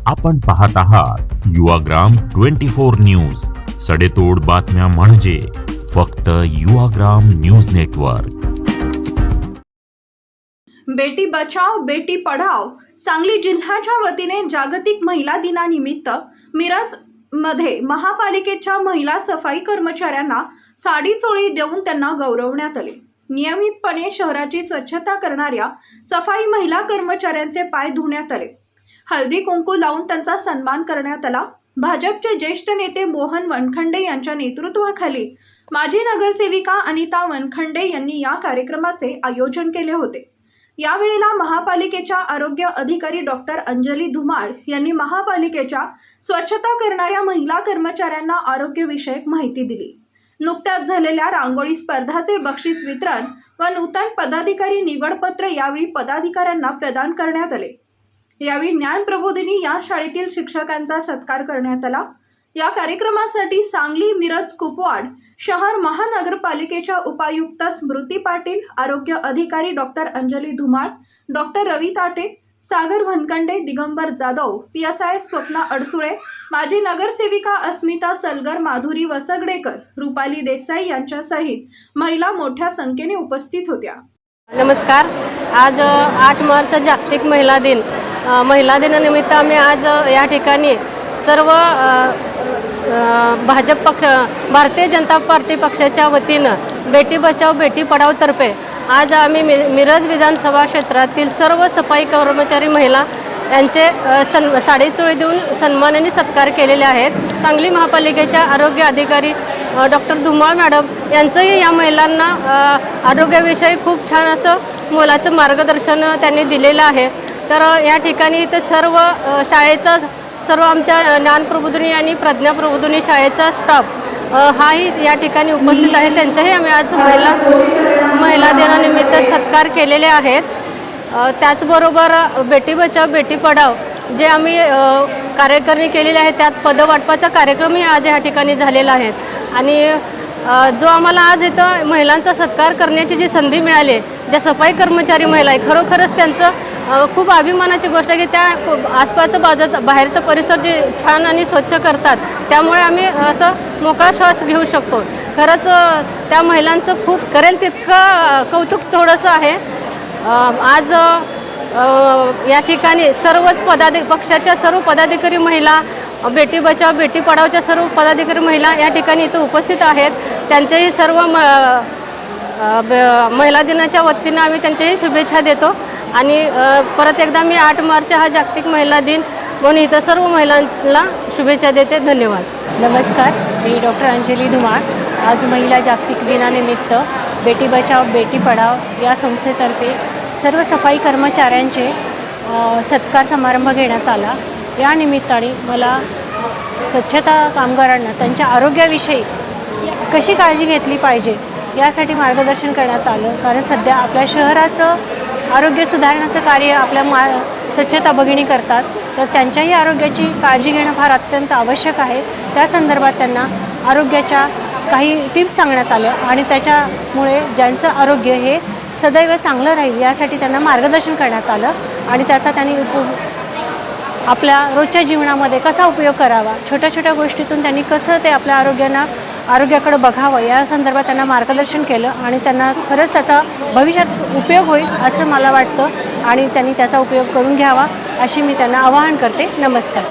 आपण पाहत आहात युवाग्राम 24 न्यूज, सडेतोड बातम्या म्हणजे फक्त युवाग्राम न्यूज नेटवर्क। बेटी बचाओ बेटी पढाओ सांगली जिल्ह्याच्या वतीने जागतिक महिला दिनानिमित्त मिरज मध्ये महापालिकेच्या महिला सफाई कर्मचाऱ्यांना साडी चोळी देऊन त्यांना गौरवण्यात आले। नियमितपणे शहराची स्वच्छता करणाऱ्या सफाई महिला कर्मचाऱ्यांचे पाय धुण्यात आले। हळदी कुंकू लावून त्यांचा सन्मान करण्यात आला। भाजपचे ज्येष्ठ नेते मोहन वनखंडे यांच्या नेतृत्वाखाली माजी नगरसेविका अनिता वनखंडे यांनी या कार्यक्रमाचे आयोजन केले होते। यावेळेला महापालिकेच्या आरोग्य अधिकारी डॉक्टर अंजली धुमाळ यांनी महापालिकेच्या स्वच्छता करणाऱ्या महिला कर्मचाऱ्यांना आरोग्यविषयक माहिती दिली। नुकत्याच झालेल्या रांगोळी स्पर्धाचे बक्षीस वितरण व नूतन पदाधिकारी निवडपत्र यावेळी पदाधिकाऱ्यांना प्रदान करण्यात आले। यावेळी ज्ञान प्रबोधिनी या शाळेतील शिक्षकांचा सत्कार करण्यात आला। या कार्यक्रमासाठी सांगली, मिरज, कुपवाड शहर महानगरपालिकेच्या उपायुक्त स्मृती पाटील, आरोग्य अधिकारी डॉक्टर अंजली धुमाळ, डॉक्टर रवी ताटे, सागर वनखंडे, दिगंबर जाधव, PSI स्वप्ना अडसुळे, माजी नगरसेविका अस्मिता सलगर, माधुरी वसगडेकर, रुपाली देसाई यांच्यासहित महिला मोठ्या संख्येने उपस्थित होत्या। नमस्कार। आज 8 मार्च जागतिक महिला दिन। महिला दिनानिमित्त आम्ही आज या ठिकाणी सर्व भाजप पक्ष, भारतीय जनता पार्टी पक्षाच्या वतीनं बेटी बचाओ बेटी पढाओ तर्फे आज आम्ही मिरज विधानसभा क्षेत्रातील सर्व सफाई कर्मचारी महिला यांचे साडी चोळी देऊन सन्मानाने सत्कार केलेले आहेत। सांगली महापालिकेच्या आरोग्य अधिकारी डॉक्टर धुमाळ मॅडम यांचंही या महिलांना आरोग्याविषयी खूप छान असं मोलाचं मार्गदर्शन त्यांनी दिलेलं आहे। तर या ठिकाणी इथे सर्व शाळेचा, सर्व आमच्या ज्ञान प्रबोधिनी आणि प्रज्ञा प्रबोधिनी शाळेचा स्टाफ हाही या ठिकाणी उपस्थित आहे। त्यांचाही आम्ही आज महिला दिनानिमित्त सत्कार केलेले आहेत। त्याचबरोबर बेटी बचाओ बेटी पढाओ जे आम्ही कार्यकारिणी केलेली आहे त्यात पदवाटपाचा कार्यक्रमही आज या ठिकाणी झालेला आहे। आणि जो आम्हाला आज इथं महिलांचा सत्कार करण्याची जी संधी मिळाली, ज्या सफाई कर्मचारी महिला आहे, खरोखरच त्यांचं खूप अभिमानाची गोष्ट आहे की त्या आसपासचं बाहेरचं परिसर जे छान आणि स्वच्छ करतात, त्यामुळे आम्ही असं मोकळा श्वास घेऊ शकतो। खरंच त्या महिलांचं खूप करेल तितकं कौतुक थोडंसं आहे। आज या ठिकाणी सर्वच पक्षाच्या सर्व पदाधिकारी महिला, बेटी बचाओ बेटी पढाओच्या सर्व पदाधिकारी महिला या ठिकाणी इथं उपस्थित आहेत। त्यांचेही सर्व महिला दिनाच्या वतीनं आम्ही त्यांच्याही शुभेच्छा देतो। आणि परत एकदा मी 8 मार्च हा जागतिक महिला दिन म्हणून इथं सर्व महिलांना शुभेच्छा देते। धन्यवाद। नमस्कार, मी डॉक्टर अंजली धुमाळ। आज महिला जागतिक दिनानिमित्त बेटी बचाओ बेटी पढाओ या संस्थेतर्फे सर्व सफाई कर्मचाऱ्यांचे सत्कार समारंभ घेण्यात आला। या निमित्ताने मला स्वच्छता कामगारांना त्यांच्या आरोग्याविषयी कशी काळजी घेतली पाहिजे यासाठी मार्गदर्शन करण्यात आलं। कारण सध्या आपल्या शहराचं आरोग्य सुधारण्याचं कार्य आपल्या स्वच्छता भगिनी करतात, तर त्यांच्याही आरोग्याची काळजी घेणं फार अत्यंत आवश्यक आहे। त्या संदर्भात त्यांना आरोग्याच्या काही टिप्स सांगण्यात आल्या आणि त्याच्यामुळे ज्यांचं आरोग्य हे सदैव चांगलं राहील यासाठी त्यांना मार्गदर्शन करण्यात आलं आणि त्याचा त्यांनी आपल्या रोजच्या जीवनामध्ये कसा उपयोग करावा, छोट्या छोट्या गोष्टीतून त्यांनी कसं ते आपल्या आरोग्याकडे बघावं या संदर्भात त्यांना मार्गदर्शन केलं आणि त्यांना खरंच त्याचा भविष्यात उपयोग होईल असं मला वाटतं आणि त्यांनी त्याचा उपयोग करून घ्यावा अशी मी त्यांना आवाहन करते। नमस्कार।